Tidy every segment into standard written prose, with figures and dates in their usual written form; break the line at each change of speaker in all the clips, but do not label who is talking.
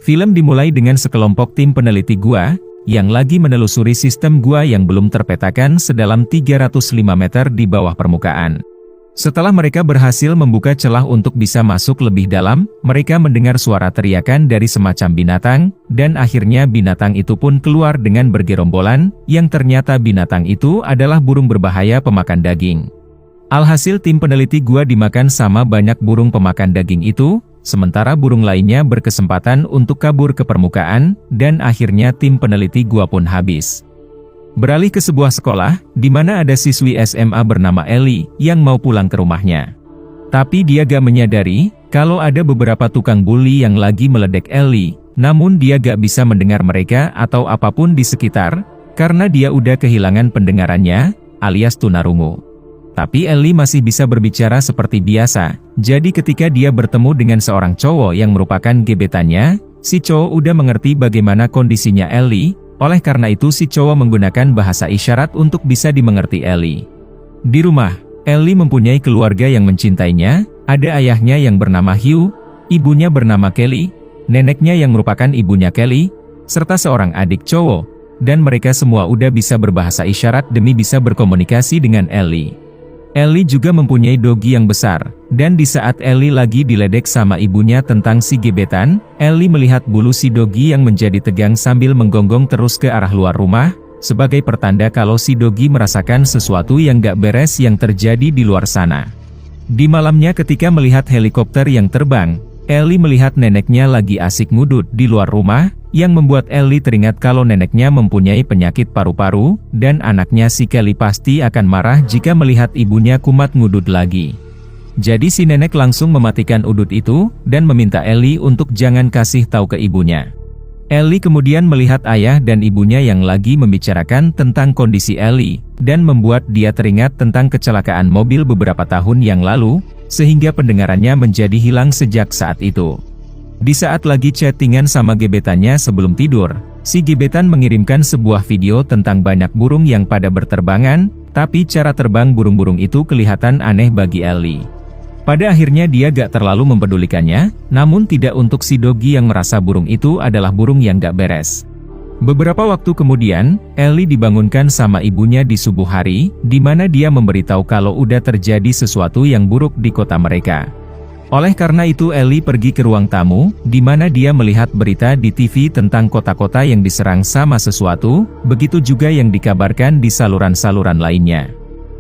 Film dimulai dengan sekelompok tim peneliti gua, yang lagi menelusuri sistem gua yang belum terpetakan sedalam 305 meter di bawah permukaan. Setelah mereka berhasil membuka celah untuk bisa masuk lebih dalam, mereka mendengar suara teriakan dari semacam binatang, dan akhirnya binatang itu pun keluar dengan bergerombolan, yang ternyata binatang itu adalah burung berbahaya pemakan daging. Alhasil tim peneliti gua dimakan sama banyak burung pemakan daging itu, sementara burung lainnya berkesempatan untuk kabur ke permukaan, dan akhirnya tim peneliti gua pun habis. Beralih ke sebuah sekolah, di mana ada siswi SMA bernama Ellie, yang mau pulang ke rumahnya. Tapi dia gak menyadari, kalau ada beberapa tukang bully yang lagi meledek Ellie, namun dia gak bisa mendengar mereka atau apapun di sekitar, karena dia udah kehilangan pendengarannya, alias tunarungu. Tapi Ellie masih bisa berbicara seperti biasa, jadi ketika dia bertemu dengan seorang cowok yang merupakan gebetannya, si cowok udah mengerti bagaimana kondisinya Ellie, oleh karena itu si cowok menggunakan bahasa isyarat untuk bisa dimengerti Ellie. Di rumah, Ellie mempunyai keluarga yang mencintainya, ada ayahnya yang bernama Hugh, ibunya bernama Kelly, neneknya yang merupakan ibunya Kelly, serta seorang adik cowok, dan mereka semua udah bisa berbahasa isyarat demi bisa berkomunikasi dengan Ellie. Ellie juga mempunyai dogi yang besar, dan di saat Ellie lagi diledek sama ibunya tentang si gebetan, Ellie melihat bulu si dogi yang menjadi tegang sambil menggonggong terus ke arah luar rumah, sebagai pertanda kalau si dogi merasakan sesuatu yang gak beres yang terjadi di luar sana. Di malamnya ketika melihat helikopter yang terbang, Ellie melihat neneknya lagi asik ngudut di luar rumah, yang membuat Ellie teringat kalau neneknya mempunyai penyakit paru-paru, dan anaknya si Kelly pasti akan marah jika melihat ibunya kumat ngudut lagi. Jadi si nenek langsung mematikan udut itu, dan meminta Ellie untuk jangan kasih tahu ke ibunya. Ellie kemudian melihat ayah dan ibunya yang lagi membicarakan tentang kondisi Ellie, dan membuat dia teringat tentang kecelakaan mobil beberapa tahun yang lalu, sehingga pendengarannya menjadi hilang sejak saat itu. Di saat lagi chattingan sama gebetannya sebelum tidur, si gebetan mengirimkan sebuah video tentang banyak burung yang pada berterbangan, tapi cara terbang burung-burung itu kelihatan aneh bagi Ellie. Pada akhirnya dia gak terlalu mempedulikannya, namun tidak untuk si dogi yang merasa burung itu adalah burung yang gak beres. Beberapa waktu kemudian, Ellie dibangunkan sama ibunya di subuh hari, di mana dia memberitahu kalau udah terjadi sesuatu yang buruk di kota mereka. Oleh karena itu Ellie pergi ke ruang tamu, di mana dia melihat berita di TV tentang kota-kota yang diserang sama sesuatu, begitu juga yang dikabarkan di saluran-saluran lainnya.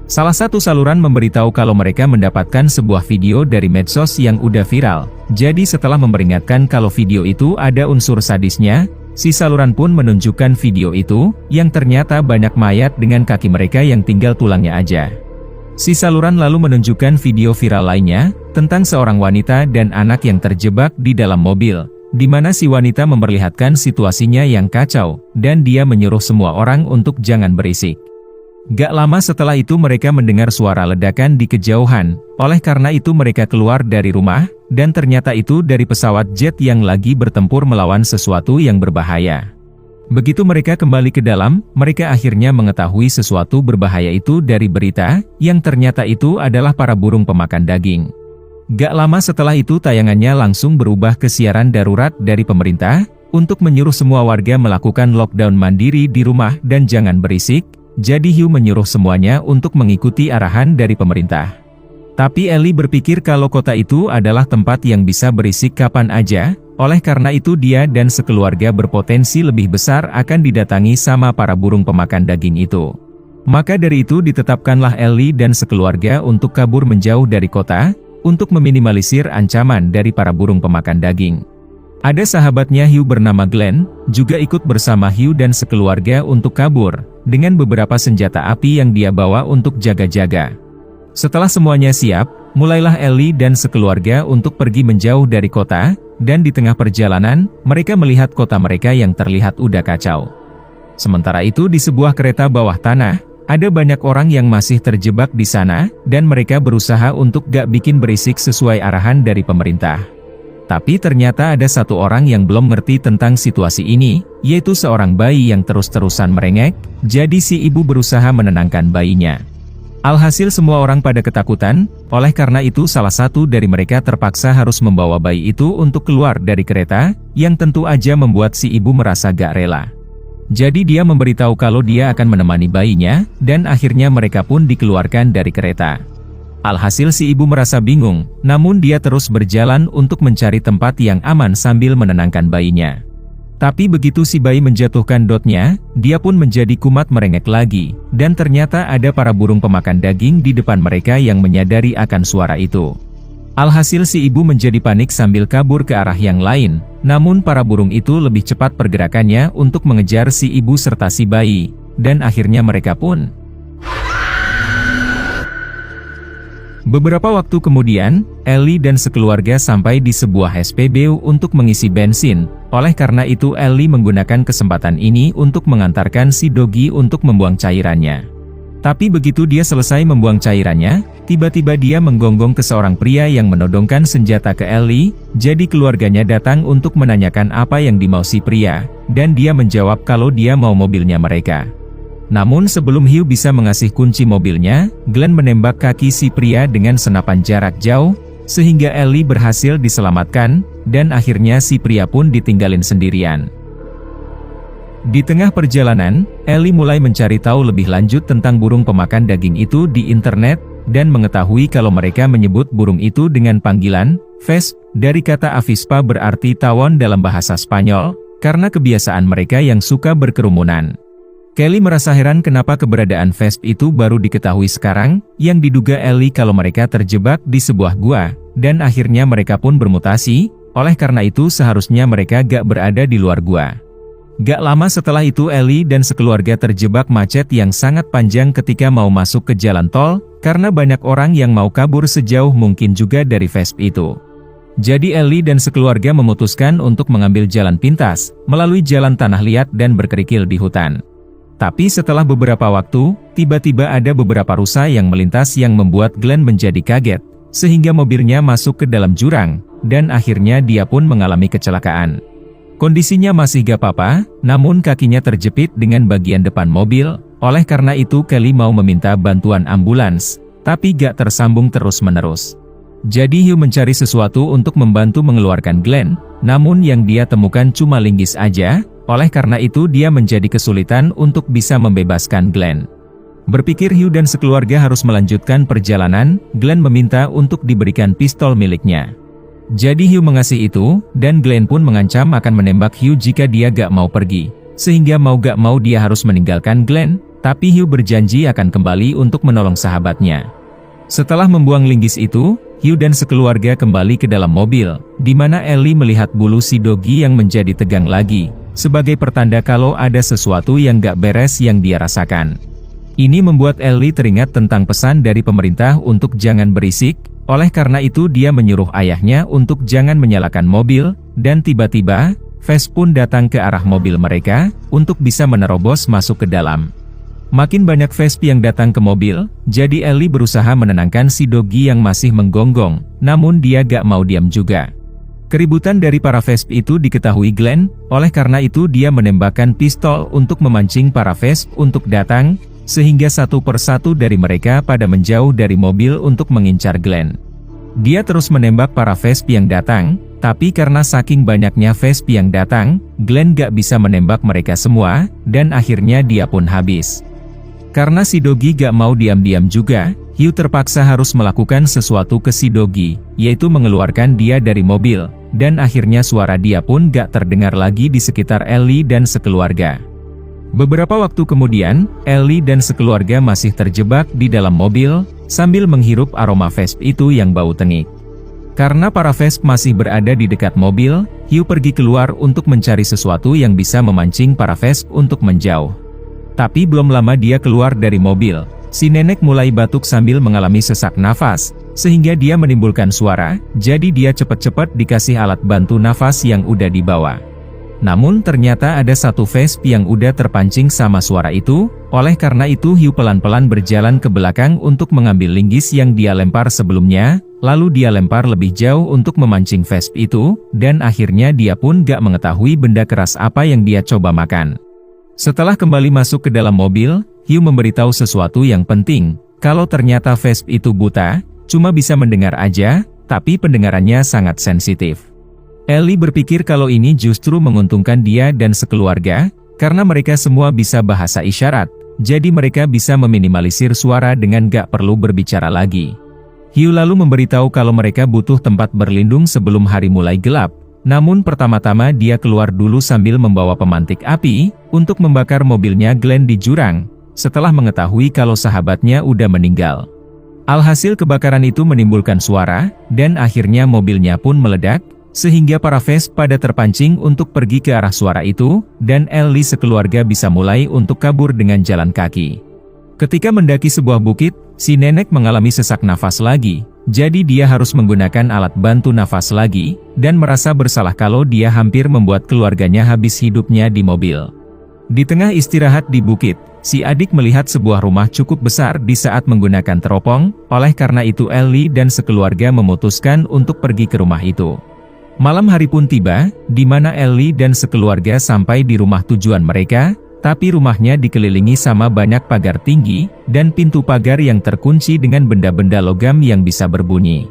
Salah satu saluran memberitahu kalau mereka mendapatkan sebuah video dari medsos yang udah viral, jadi setelah memperingatkan kalau video itu ada unsur sadisnya, si saluran pun menunjukkan video itu, yang ternyata banyak mayat dengan kaki mereka yang tinggal tulangnya aja. Si saluran lalu menunjukkan video viral lainnya, tentang seorang wanita dan anak yang terjebak di dalam mobil, di mana si wanita memperlihatkan situasinya yang kacau, dan dia menyuruh semua orang untuk jangan berisik. Gak lama setelah itu mereka mendengar suara ledakan di kejauhan, oleh karena itu mereka keluar dari rumah, dan ternyata itu dari pesawat jet yang lagi bertempur melawan sesuatu yang berbahaya. Begitu mereka kembali ke dalam, mereka akhirnya mengetahui sesuatu berbahaya itu dari berita, yang ternyata itu adalah para burung pemakan daging. Gak lama setelah itu tayangannya langsung berubah ke siaran darurat dari pemerintah, untuk menyuruh semua warga melakukan lockdown mandiri di rumah dan jangan berisik, jadi Hugh menyuruh semuanya untuk mengikuti arahan dari pemerintah. Tapi Ellie berpikir kalau kota itu adalah tempat yang bisa berisik kapan aja, oleh karena itu dia dan sekeluarga berpotensi lebih besar akan didatangi sama para burung pemakan daging itu. Maka dari itu ditetapkanlah Ellie dan sekeluarga untuk kabur menjauh dari kota, untuk meminimalisir ancaman dari para burung pemakan daging. Ada sahabatnya Hugh bernama Glenn, juga ikut bersama Hugh dan sekeluarga untuk kabur, dengan beberapa senjata api yang dia bawa untuk jaga-jaga. Setelah semuanya siap, mulailah Ellie dan sekeluarga untuk pergi menjauh dari kota, dan di tengah perjalanan, mereka melihat kota mereka yang terlihat udah kacau. Sementara itu di sebuah kereta bawah tanah, ada banyak orang yang masih terjebak di sana, dan mereka berusaha untuk gak bikin berisik sesuai arahan dari pemerintah. Tapi ternyata ada satu orang yang belum ngerti tentang situasi ini, yaitu seorang bayi yang terus-terusan merengek, jadi si ibu berusaha menenangkan bayinya. Alhasil semua orang pada ketakutan, oleh karena itu salah satu dari mereka terpaksa harus membawa bayi itu untuk keluar dari kereta, yang tentu aja membuat si ibu merasa gak rela. Jadi dia memberitahu kalau dia akan menemani bayinya, dan akhirnya mereka pun dikeluarkan dari kereta. Alhasil si ibu merasa bingung, namun dia terus berjalan untuk mencari tempat yang aman sambil menenangkan bayinya. Tapi begitu si bayi menjatuhkan dotnya, dia pun menjadi kumat merengek lagi, dan ternyata ada para burung pemakan daging di depan mereka yang menyadari akan suara itu. Alhasil si ibu menjadi panik sambil kabur ke arah yang lain, namun para burung itu lebih cepat pergerakannya untuk mengejar si ibu serta si bayi, dan akhirnya mereka pun. Beberapa waktu kemudian, Ellie dan sekeluarga sampai di sebuah SPBU untuk mengisi bensin. Oleh karena itu Ellie menggunakan kesempatan ini untuk mengantarkan si Doggy untuk membuang cairannya. Tapi begitu dia selesai membuang cairannya, tiba-tiba dia menggonggong ke seorang pria yang menodongkan senjata ke Ellie. Jadi keluarganya datang untuk menanyakan apa yang dimau si pria, dan dia menjawab kalau dia mau mobilnya mereka. Namun sebelum Hugh bisa mengasih kunci mobilnya, Glenn menembak kaki si pria dengan senapan jarak jauh, sehingga Ellie berhasil diselamatkan, dan akhirnya si pria pun ditinggalin sendirian. Di tengah perjalanan, Ellie mulai mencari tahu lebih lanjut tentang burung pemakan daging itu di internet, dan mengetahui kalau mereka menyebut burung itu dengan panggilan vesp, dari kata avispa berarti tawon dalam bahasa Spanyol, karena kebiasaan mereka yang suka berkerumunan. Kelly merasa heran kenapa keberadaan vesp itu baru diketahui sekarang, yang diduga Ellie kalau mereka terjebak di sebuah gua, dan akhirnya mereka pun bermutasi, oleh karena itu seharusnya mereka gak berada di luar gua. Gak lama setelah itu Ellie dan sekeluarga terjebak macet yang sangat panjang ketika mau masuk ke jalan tol, karena banyak orang yang mau kabur sejauh mungkin juga dari vesp itu. Jadi Ellie dan sekeluarga memutuskan untuk mengambil jalan pintas, melalui jalan tanah liat dan berkerikil di hutan. Tapi setelah beberapa waktu, tiba-tiba ada beberapa rusa yang melintas yang membuat Glenn menjadi kaget, sehingga mobilnya masuk ke dalam jurang, dan akhirnya dia pun mengalami kecelakaan. Kondisinya masih gak apa-apa, namun kakinya terjepit dengan bagian depan mobil, oleh karena itu Kelly mau meminta bantuan ambulans, tapi gak tersambung terus-menerus. Jadi Hugh mencari sesuatu untuk membantu mengeluarkan Glenn, namun yang dia temukan cuma linggis aja. Oleh karena itu dia menjadi kesulitan untuk bisa membebaskan Glenn. Berpikir Hugh dan sekeluarga harus melanjutkan perjalanan, Glenn meminta untuk diberikan pistol miliknya. Jadi Hugh mengasih itu, dan Glenn pun mengancam akan menembak Hugh jika dia gak mau pergi. Sehingga mau gak mau dia harus meninggalkan Glenn, tapi Hugh berjanji akan kembali untuk menolong sahabatnya. Setelah membuang linggis itu, Hugh dan sekeluarga kembali ke dalam mobil, di mana Ellie melihat bulu si Doggy yang menjadi tegang lagi, sebagai pertanda kalau ada sesuatu yang gak beres yang dia rasakan. Ini membuat Ellie teringat tentang pesan dari pemerintah untuk jangan berisik, oleh karena itu dia menyuruh ayahnya untuk jangan menyalakan mobil, dan tiba-tiba, Vesp pun datang ke arah mobil mereka, untuk bisa menerobos masuk ke dalam. Makin banyak Vesp yang datang ke mobil, jadi Ellie berusaha menenangkan si Doggy yang masih menggonggong, namun dia gak mau diam juga. Keributan dari para Vesp itu diketahui Glenn, oleh karena itu dia menembakkan pistol untuk memancing para Vesp untuk datang, sehingga satu persatu dari mereka pada menjauh dari mobil untuk mengincar Glenn. Dia terus menembak para Vesp yang datang, tapi karena saking banyaknya Vesp yang datang, Glenn gak bisa menembak mereka semua, dan akhirnya dia pun habis. Karena si Doggy gak mau diam-diam juga, Hugh terpaksa harus melakukan sesuatu ke si Doggy, yaitu mengeluarkan dia dari mobil, dan akhirnya suara dia pun gak terdengar lagi di sekitar Ellie dan sekeluarga. Beberapa waktu kemudian, Ellie dan sekeluarga masih terjebak di dalam mobil, sambil menghirup aroma Vesp itu yang bau tengik. Karena para Vesp masih berada di dekat mobil, Hugh pergi keluar untuk mencari sesuatu yang bisa memancing para Vesp untuk menjauh. Tapi belum lama dia keluar dari mobil, si nenek mulai batuk sambil mengalami sesak nafas, sehingga dia menimbulkan suara, jadi dia cepat-cepat dikasih alat bantu nafas yang udah dibawa. Namun ternyata ada satu Vesp yang udah terpancing sama suara itu, oleh karena itu Hugh pelan-pelan berjalan ke belakang untuk mengambil linggis yang dia lempar sebelumnya, lalu dia lempar lebih jauh untuk memancing Vesp itu, dan akhirnya dia pun gak mengetahui benda keras apa yang dia coba makan. Setelah kembali masuk ke dalam mobil, Hugh memberitahu sesuatu yang penting, kalau ternyata Vesp itu buta, cuma bisa mendengar aja, tapi pendengarannya sangat sensitif. Ellie berpikir kalau ini justru menguntungkan dia dan sekeluarga, karena mereka semua bisa bahasa isyarat, jadi mereka bisa meminimalisir suara dengan gak perlu berbicara lagi. Hugh lalu memberitahu kalau mereka butuh tempat berlindung sebelum hari mulai gelap, namun pertama-tama dia keluar dulu sambil membawa pemantik api, untuk membakar mobilnya Glenn di jurang, setelah mengetahui kalau sahabatnya udah meninggal. Alhasil kebakaran itu menimbulkan suara, dan akhirnya mobilnya pun meledak, sehingga para Vesp pada terpancing untuk pergi ke arah suara itu, dan Ellie sekeluarga bisa mulai untuk kabur dengan jalan kaki. Ketika mendaki sebuah bukit, si nenek mengalami sesak nafas lagi, jadi dia harus menggunakan alat bantu nafas lagi, dan merasa bersalah kalau dia hampir membuat keluarganya habis hidupnya di mobil. Di tengah istirahat di bukit, si adik melihat sebuah rumah cukup besar di saat menggunakan teropong, oleh karena itu Ellie dan sekeluarga memutuskan untuk pergi ke rumah itu. Malam hari pun tiba, di mana Ellie dan sekeluarga sampai di rumah tujuan mereka, tapi rumahnya dikelilingi sama banyak pagar tinggi, dan pintu pagar yang terkunci dengan benda-benda logam yang bisa berbunyi.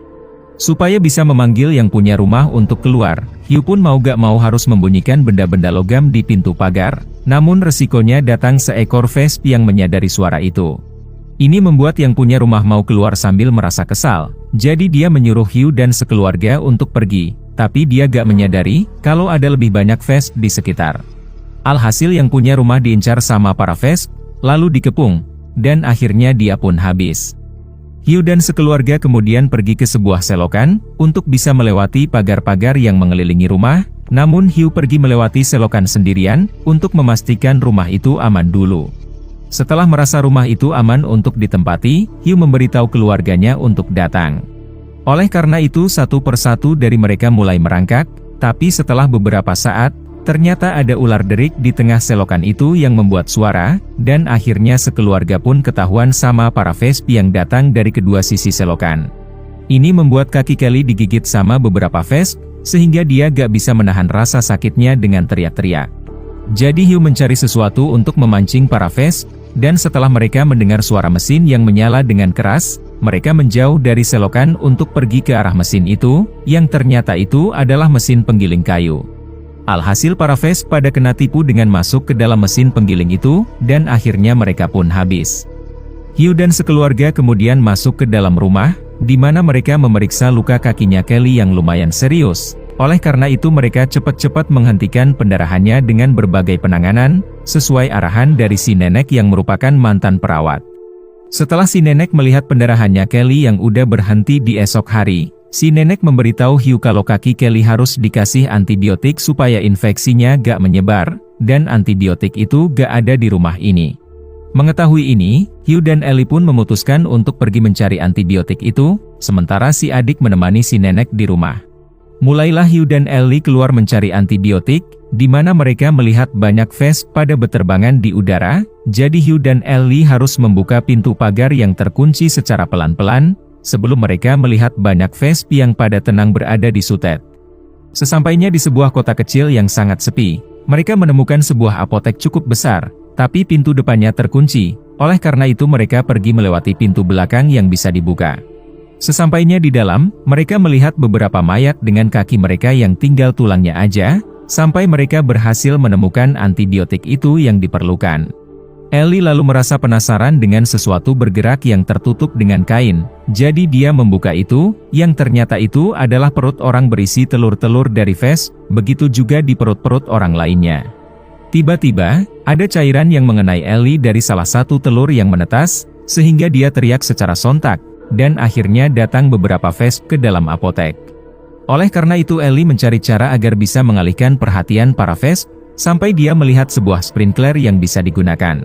Supaya bisa memanggil yang punya rumah untuk keluar, Hugh pun mau gak mau harus membunyikan benda-benda logam di pintu pagar, namun resikonya datang seekor Vesp yang menyadari suara itu. Ini membuat yang punya rumah mau keluar sambil merasa kesal, jadi dia menyuruh Hugh dan sekeluarga untuk pergi, tapi dia gak menyadari kalau ada lebih banyak Vesp di sekitar. Alhasil yang punya rumah diincar sama para Vesp, lalu dikepung, dan akhirnya dia pun habis. Hugh dan sekeluarga kemudian pergi ke sebuah selokan, untuk bisa melewati pagar-pagar yang mengelilingi rumah, namun Hugh pergi melewati selokan sendirian, untuk memastikan rumah itu aman dulu. Setelah merasa rumah itu aman untuk ditempati, Hugh memberitahu keluarganya untuk datang. Oleh karena itu satu persatu dari mereka mulai merangkak, tapi setelah beberapa saat, ternyata ada ular derik di tengah selokan itu yang membuat suara, dan akhirnya sekeluarga pun ketahuan sama para Vesp yang datang dari kedua sisi selokan. Ini membuat kaki Kelly digigit sama beberapa Vesp, sehingga dia gak bisa menahan rasa sakitnya dengan teriak-teriak. Jadi Hugh mencari sesuatu untuk memancing para Vesp, dan setelah mereka mendengar suara mesin yang menyala dengan keras, mereka menjauh dari selokan untuk pergi ke arah mesin itu, yang ternyata itu adalah mesin penggiling kayu. Alhasil para Vesp pada kena tipu dengan masuk ke dalam mesin penggiling itu, dan akhirnya mereka pun habis. Hugh dan sekeluarga kemudian masuk ke dalam rumah, di mana mereka memeriksa luka kakinya Kelly yang lumayan serius. Oleh karena itu mereka cepat-cepat menghentikan pendarahannya dengan berbagai penanganan, sesuai arahan dari si nenek yang merupakan mantan perawat. Setelah si nenek melihat pendarahannya Kelly yang udah berhenti di esok hari, si nenek memberitahu Hugh kalau kaki Kelly harus dikasih antibiotik supaya infeksinya gak menyebar, dan antibiotik itu gak ada di rumah ini. Mengetahui ini, Hugh dan Ellie pun memutuskan untuk pergi mencari antibiotik itu, sementara si adik menemani si nenek di rumah. Mulailah Hugh dan Ellie keluar mencari antibiotik, di mana mereka melihat banyak Vesp pada beterbangan di udara, jadi Hugh dan Ellie harus membuka pintu pagar yang terkunci secara pelan-pelan, sebelum mereka melihat banyak Vesp yang pada tenang berada di sutet. Sesampainya di sebuah kota kecil yang sangat sepi, mereka menemukan sebuah apotek cukup besar, tapi pintu depannya terkunci, oleh karena itu mereka pergi melewati pintu belakang yang bisa dibuka. Sesampainya di dalam, mereka melihat beberapa mayat dengan kaki mereka yang tinggal tulangnya aja, sampai mereka berhasil menemukan antibiotik itu yang diperlukan. Ellie lalu merasa penasaran dengan sesuatu bergerak yang tertutup dengan kain, jadi dia membuka itu, yang ternyata itu adalah perut orang berisi telur-telur dari Vesp, begitu juga di perut-perut orang lainnya. Tiba-tiba, ada cairan yang mengenai Ellie dari salah satu telur yang menetas, sehingga dia teriak secara sontak, dan akhirnya datang beberapa Vesp ke dalam apotek. Oleh karena itu Ellie mencari cara agar bisa mengalihkan perhatian para Vesp, sampai dia melihat sebuah sprinkler yang bisa digunakan.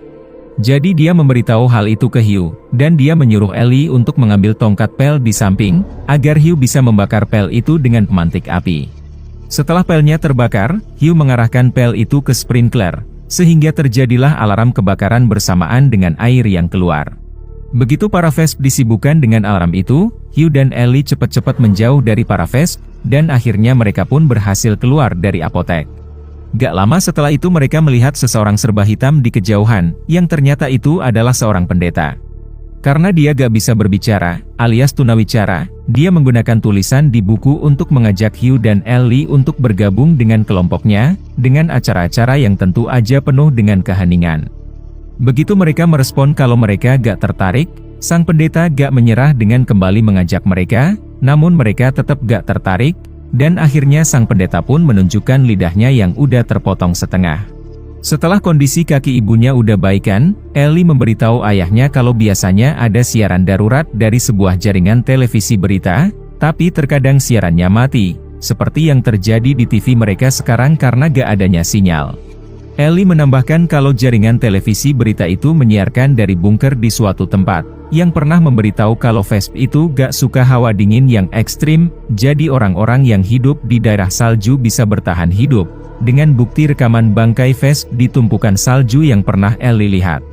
Jadi dia memberitahu hal itu ke Hugh, dan dia menyuruh Ellie untuk mengambil tongkat pel di samping, agar Hugh bisa membakar pel itu dengan pemantik api. Setelah pelnya terbakar, Hugh mengarahkan pel itu ke sprinkler, sehingga terjadilah alarm kebakaran bersamaan dengan air yang keluar. Begitu para Vesp disibukkan dengan alarm itu, Hugh dan Ellie cepat-cepat menjauh dari para Vesp, dan akhirnya mereka pun berhasil keluar dari apotek. Gak lama setelah itu mereka melihat seseorang serba hitam di kejauhan, yang ternyata itu adalah seorang pendeta. Karena dia gak bisa berbicara, alias tunawicara, dia menggunakan tulisan di buku untuk mengajak Hugh dan Ellie untuk bergabung dengan kelompoknya, dengan acara-acara yang tentu aja penuh dengan keheningan. Begitu mereka merespon kalau mereka gak tertarik, sang pendeta gak menyerah dengan kembali mengajak mereka, namun mereka tetap gak tertarik, dan akhirnya sang pendeta pun menunjukkan lidahnya yang udah terpotong setengah. Setelah kondisi kaki ibunya udah baikan, Ellie memberitahu ayahnya kalau biasanya ada siaran darurat dari sebuah jaringan televisi berita, tapi terkadang siarannya mati, seperti yang terjadi di TV mereka sekarang karena gak adanya sinyal. Ellie menambahkan kalau jaringan televisi berita itu menyiarkan dari bunker di suatu tempat, yang pernah memberitahu kalau Vesp itu gak suka hawa dingin yang ekstrim, jadi orang-orang yang hidup di daerah salju bisa bertahan hidup, dengan bukti rekaman bangkai Vesp di tumpukan salju yang pernah Ellie lihat.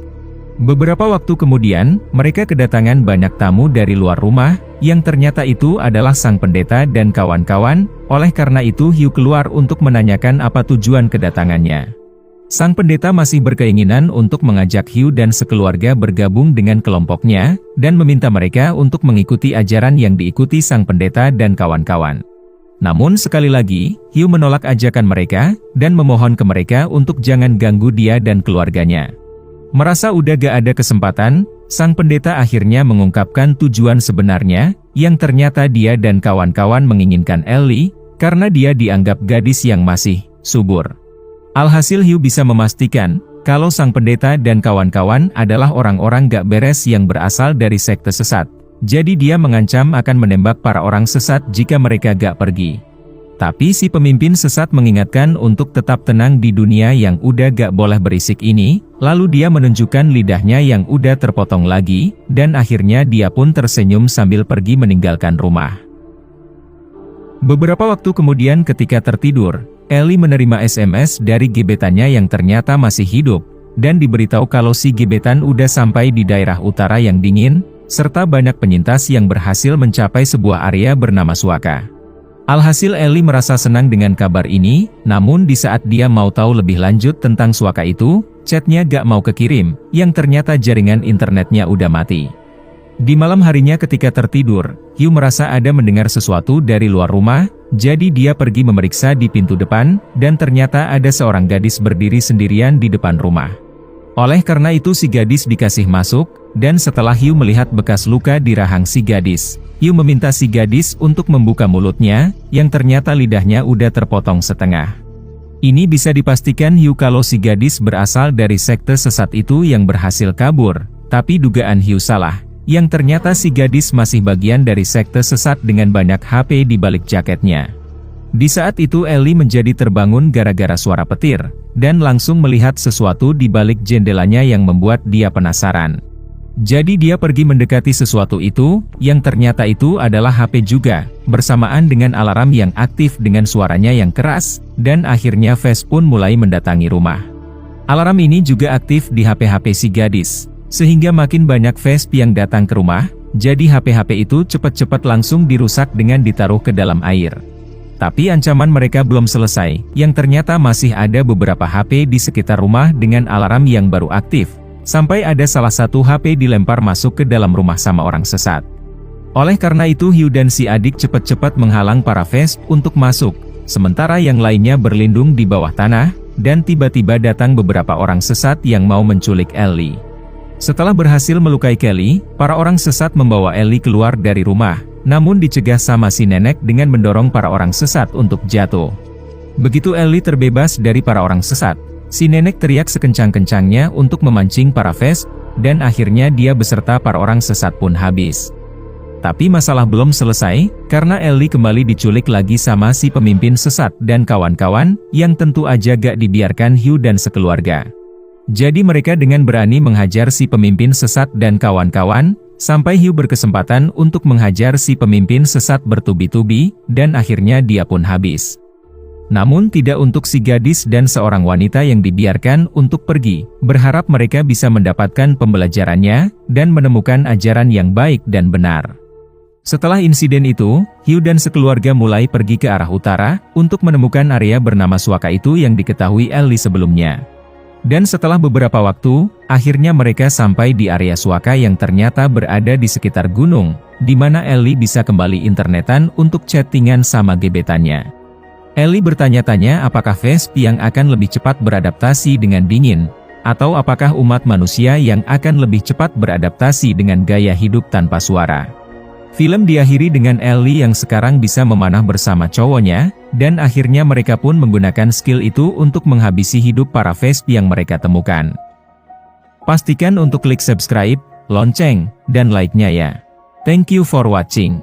Beberapa waktu kemudian, mereka kedatangan banyak tamu dari luar rumah, yang ternyata itu adalah sang pendeta dan kawan-kawan, oleh karena itu Hugh keluar untuk menanyakan apa tujuan kedatangannya. Sang pendeta masih berkeinginan untuk mengajak Hugh dan sekeluarga bergabung dengan kelompoknya, dan meminta mereka untuk mengikuti ajaran yang diikuti sang pendeta dan kawan-kawan. Namun sekali lagi, Hugh menolak ajakan mereka, dan memohon ke mereka untuk jangan ganggu dia dan keluarganya. Merasa udah gak ada kesempatan, sang pendeta akhirnya mengungkapkan tujuan sebenarnya, yang ternyata dia dan kawan-kawan menginginkan Ellie, karena dia dianggap gadis yang masih subur. Alhasil Hugh bisa memastikan, kalau sang pendeta dan kawan-kawan adalah orang-orang gak beres yang berasal dari sekte sesat. Jadi dia mengancam akan menembak para orang sesat jika mereka gak pergi. Tapi si pemimpin sesat mengingatkan untuk tetap tenang di dunia yang udah gak boleh berisik ini, lalu dia menunjukkan lidahnya yang udah terpotong lagi, dan akhirnya dia pun tersenyum sambil pergi meninggalkan rumah. Beberapa waktu kemudian ketika tertidur, Ellie menerima SMS dari gebetannya yang ternyata masih hidup, dan diberitahu kalau si gebetan udah sampai di daerah utara yang dingin, serta banyak penyintas yang berhasil mencapai sebuah area bernama Suaka. Alhasil Ellie merasa senang dengan kabar ini, namun di saat dia mau tahu lebih lanjut tentang Suaka itu, chatnya gak mau kekirim, yang ternyata jaringan internetnya udah mati. Di malam harinya ketika tertidur, Hugh merasa ada mendengar sesuatu dari luar rumah, jadi dia pergi memeriksa di pintu depan, dan ternyata ada seorang gadis berdiri sendirian di depan rumah. Oleh karena itu si gadis dikasih masuk, dan setelah Hugh melihat bekas luka di rahang si gadis, Hugh meminta si gadis untuk membuka mulutnya, yang ternyata lidahnya udah terpotong setengah. Ini bisa dipastikan Hugh kalau si gadis berasal dari sekte sesat itu yang berhasil kabur, tapi dugaan Hugh salah, yang ternyata si gadis masih bagian dari sekte sesat dengan banyak HP di balik jaketnya. Di saat itu Ellie menjadi terbangun gara-gara suara petir, dan langsung melihat sesuatu di balik jendelanya yang membuat dia penasaran. Jadi dia pergi mendekati sesuatu itu, yang ternyata itu adalah HP juga, bersamaan dengan alarm yang aktif dengan suaranya yang keras, dan akhirnya Vesp pun mulai mendatangi rumah. Alarm ini juga aktif di HP-HP si gadis, sehingga makin banyak Vesp yang datang ke rumah, jadi HP-HP itu cepat-cepat langsung dirusak dengan ditaruh ke dalam air. Tapi ancaman mereka belum selesai, yang ternyata masih ada beberapa HP di sekitar rumah dengan alarm yang baru aktif, sampai ada salah satu HP dilempar masuk ke dalam rumah sama orang sesat. Oleh karena itu Hugh dan si adik cepat-cepat menghalang para Vesp untuk masuk, sementara yang lainnya berlindung di bawah tanah, dan tiba-tiba datang beberapa orang sesat yang mau menculik Ellie. Setelah berhasil melukai Kelly, para orang sesat membawa Ellie keluar dari rumah, namun dicegah sama si nenek dengan mendorong para orang sesat untuk jatuh. Begitu Ellie terbebas dari para orang sesat, si nenek teriak sekencang-kencangnya untuk memancing para Vesp, dan akhirnya dia beserta para orang sesat pun habis. Tapi masalah belum selesai, karena Ellie kembali diculik lagi sama si pemimpin sesat dan kawan-kawan, yang tentu aja gak dibiarkan Hugh dan sekeluarga. Jadi mereka dengan berani menghajar si pemimpin sesat dan kawan-kawan, sampai Hugh berkesempatan untuk menghajar si pemimpin sesat bertubi-tubi, dan akhirnya dia pun habis. Namun tidak untuk si gadis dan seorang wanita yang dibiarkan untuk pergi, berharap mereka bisa mendapatkan pembelajarannya, dan menemukan ajaran yang baik dan benar. Setelah insiden itu, Hugh dan sekeluarga mulai pergi ke arah utara, untuk menemukan area bernama Suaka itu yang diketahui Ellie sebelumnya. Dan setelah beberapa waktu, akhirnya mereka sampai di area Suaka yang ternyata berada di sekitar gunung, di mana Ellie bisa kembali internetan untuk chattingan sama gebetannya. Ellie bertanya-tanya apakah Vespi yang akan lebih cepat beradaptasi dengan dingin, atau apakah umat manusia yang akan lebih cepat beradaptasi dengan gaya hidup tanpa suara. Film diakhiri dengan Ellie yang sekarang bisa memanah bersama cowoknya, dan akhirnya mereka pun menggunakan skill itu untuk menghabisi hidup para Vespi yang mereka temukan. Pastikan untuk klik subscribe, lonceng, dan like-nya ya. Thank you for watching.